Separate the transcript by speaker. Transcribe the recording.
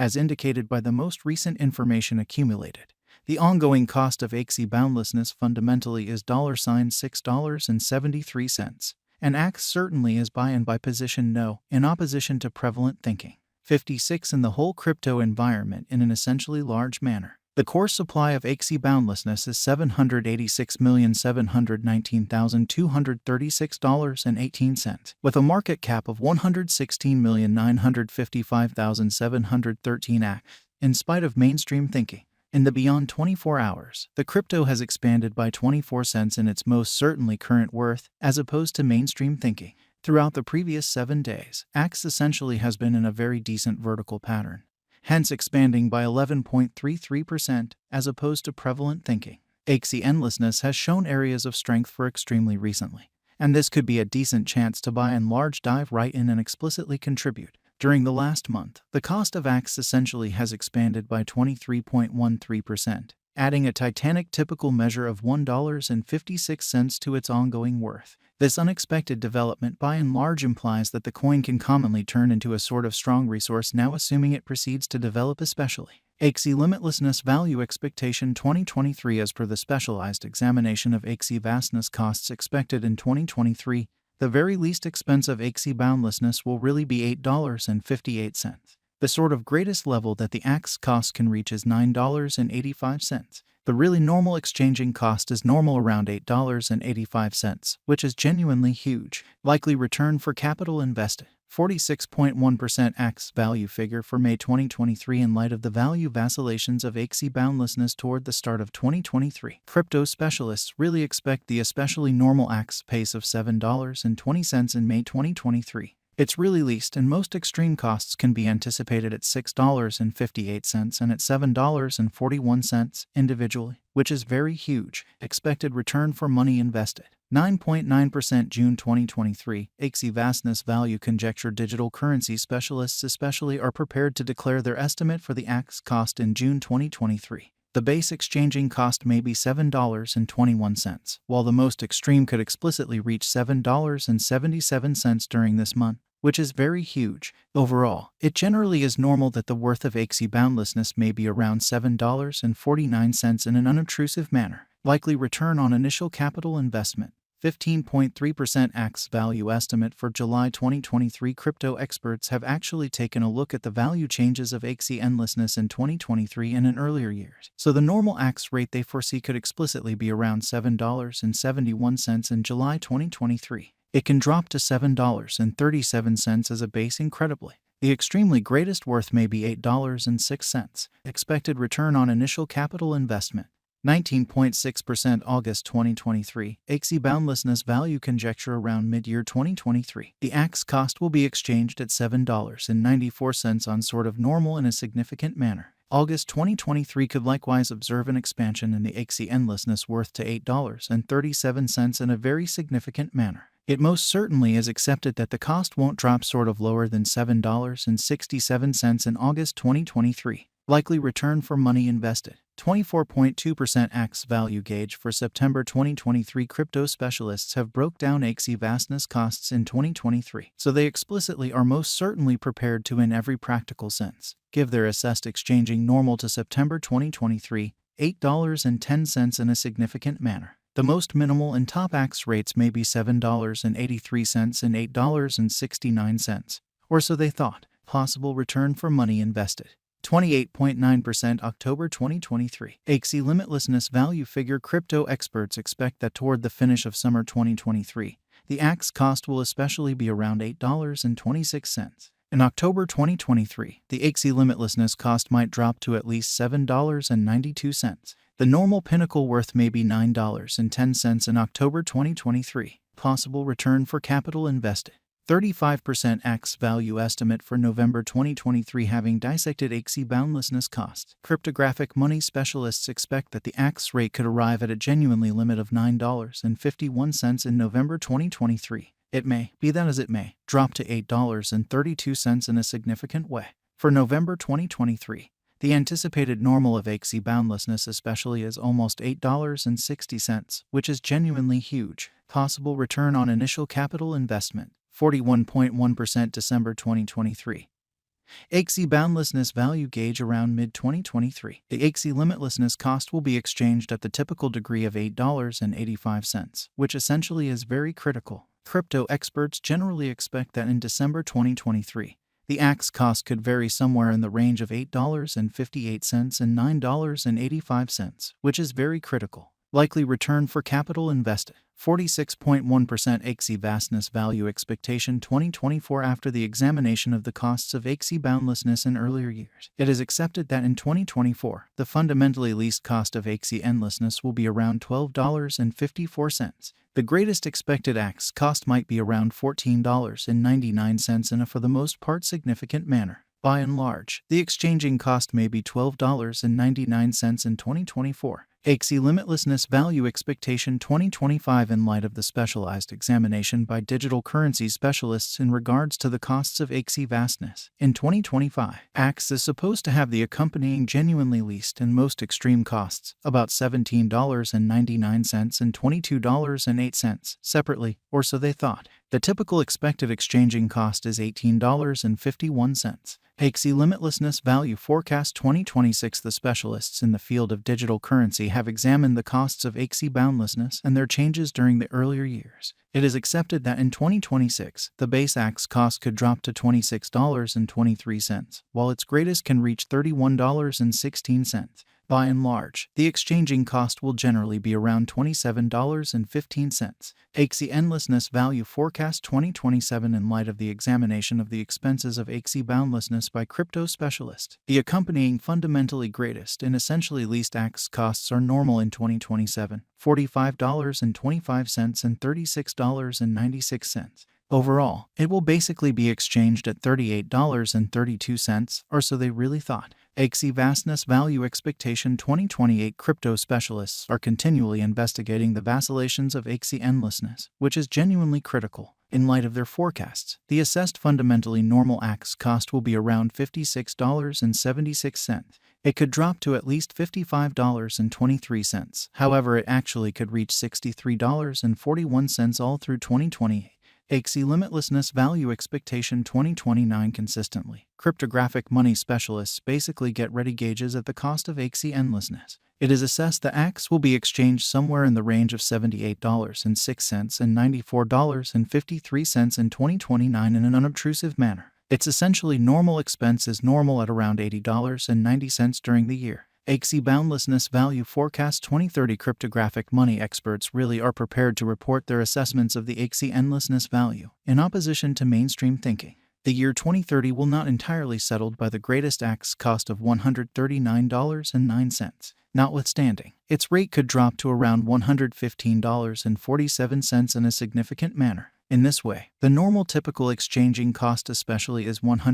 Speaker 1: as indicated by the most recent information accumulated. The ongoing cost of Axie boundlessness fundamentally is $6.73, and acts certainly is buy and by position no, in opposition to prevalent thinking. 56 in the whole crypto environment in an essentially large manner. The core supply of Axie boundlessness is $786,719,236.18, with a market cap of $116,955,713 ACK. In spite of mainstream thinking, in the beyond 24 hours, the crypto has expanded by 24 cents in its most certainly current worth, as opposed to mainstream thinking. Throughout the previous 7 days, Axie essentially has been in a very decent vertical pattern, hence expanding by 11.33% as opposed to prevalent thinking. Axie endlessness has shown areas of strength for extremely recently, and this could be a decent chance to buy and large dive right in and explicitly contribute. During the last month, the cost of Axie essentially has expanded by 23.13%, adding a titanic typical measure of $1.56 to its ongoing worth. This unexpected development by and large implies that the coin can commonly turn into a sort of strong resource now, assuming it proceeds to develop especially. Axie Limitlessness Value Expectation 2023. As per the specialized examination of Axie vastness costs expected in 2023, the very least expense of Axie boundlessness will really be $8.58. The sort of greatest level that the Axie cost can reach is $9.85. The really normal exchanging cost is normal around $8.85, which is genuinely huge. Likely return for capital invested. 46.1% Axie value figure for May 2023 in light of the value vacillations of Axie boundlessness toward the start of 2023. Crypto specialists really expect the especially normal Axie pace of $7.20 in May 2023. Its really least and most extreme costs can be anticipated at $6.58 and at $7.41 individually, which is very huge. Expected return for money invested. 9.9% June 2023. Axie vastness value conjecture. Digital currency specialists especially are prepared to declare their estimate for the Axie cost in June 2023. The base exchanging cost may be $7.21, while the most extreme could explicitly reach $7.77 during this month, which is very huge. Overall, it generally is normal that the worth of Axie boundlessness may be around $7.49 in an unobtrusive manner. Likely return on initial capital investment. 15.3% Axie value estimate for July 2023. Crypto experts have actually taken a look at the value changes of Axie endlessness in 2023 and in earlier years. So the normal Axie rate they foresee could explicitly be around $7.71 in July 2023. It can drop to $7.37 as a base incredibly. The extremely greatest worth may be $8.06. Expected return on initial capital investment. 19.6% August 2023. Axie boundlessness value conjecture around mid-year 2023. The Axie cost will be exchanged at $7.94 on sort of normal in a significant manner. August 2023 could likewise observe an expansion in the Axie endlessness worth to $8.37 in a very significant manner. It most certainly is accepted that the cost won't drop sort of lower than $7.67 in August 2023. Likely return for money invested. 24.2% Axie value gauge for September 2023. Crypto specialists have broke down Axie vastness costs in 2023, so they explicitly are most certainly prepared to, in every practical sense, give their assessed exchanging normal to September 2023, $8.10 in a significant manner. The most minimal and top Axie rates may be $7.83 and $8.69, or so they thought. Possible return for money invested. 28.9% October 2023. Axie limitlessness value figure. Crypto experts expect that toward the finish of summer 2023, the Axie cost will especially be around $8.26. In October 2023, the Axie limitlessness cost might drop to at least $7.92. The normal pinnacle worth may be $9.10 in October 2023. Possible return for capital invested. 35% Axie value estimate for November 2023. Having dissected Axie boundlessness costs, cryptographic money specialists expect that the Axie rate could arrive at a genuinely limit of $9.51 in November 2023. It may, be that as it may, drop to $8.32 in a significant way. For November 2023, the anticipated normal of Axie boundlessness especially is almost $8.60, which is genuinely huge. Possible return on initial capital investment. 41.1% December 2023. Axie boundlessness value gauge around mid-2023. The Axie limitlessness cost will be exchanged at the typical degree of $8.85, which essentially is very critical. Crypto experts generally expect that in December 2023, the Axe cost could vary somewhere in the range of $8.58 and $9.85, which is very critical. Likely return for capital invested. 46.1% Axie vastness value expectation 2024. After the examination of the costs of Axie boundlessness in earlier years, it is accepted that in 2024, the fundamentally least cost of Axie endlessness will be around $12.54. The greatest expected Axe cost might be around $14.99 in a for the most part significant manner. By and large, the exchanging cost may be $12.99 in 2024. Axie limitlessness value expectation 2025. In light of the specialized examination by digital currency specialists in regards to the costs of Axie vastness, in 2025, Axe is supposed to have the accompanying genuinely least and most extreme costs, about $17.99 and $22.08, separately, or so they thought. The typical expected exchanging cost is $18.51. Axie limitlessness value forecast 2026. The specialists in the field of digital currency have examined the costs of Axie boundlessness and their changes during the earlier years. It is accepted that in 2026, the base Axe cost could drop to $26.23, while its greatest can reach $31.16. By and large, the exchanging cost will generally be around $27.15. Axie endlessness value forecast 2027. In light of the examination of the expenses of Axie boundlessness by crypto specialists, the accompanying fundamentally greatest and essentially least Axe costs are normal in 2027, $45.25 and $36.96. Overall, it will basically be exchanged at $38.32, or so they really thought. Axie vastness value expectation 2028. Crypto specialists are continually investigating the vacillations of Axie endlessness, which is genuinely critical. In light of their forecasts, the assessed fundamentally normal Axe cost will be around $56.76. It could drop to at least $55.23. However, it actually could reach $63.41 all through 2028. Axie limitlessness value expectation 2029. Consistently, cryptographic money specialists basically get ready gauges at the cost of Axie endlessness. It is assessed the Axe will be exchanged somewhere in the range of $78.06 and $94.53 in 2029 in an unobtrusive manner. Its essentially normal expense is normal at around $80.90 during the year. Axie boundlessness value forecast 2030. Cryptographic money experts really are prepared to report their assessments of the Axie endlessness value, in opposition to mainstream thinking. The year 2030 will not entirely settled by the greatest Axe cost of $139.09. Notwithstanding, its rate could drop to around $115.47 in a significant manner. In this way, the normal typical exchanging cost especially is $100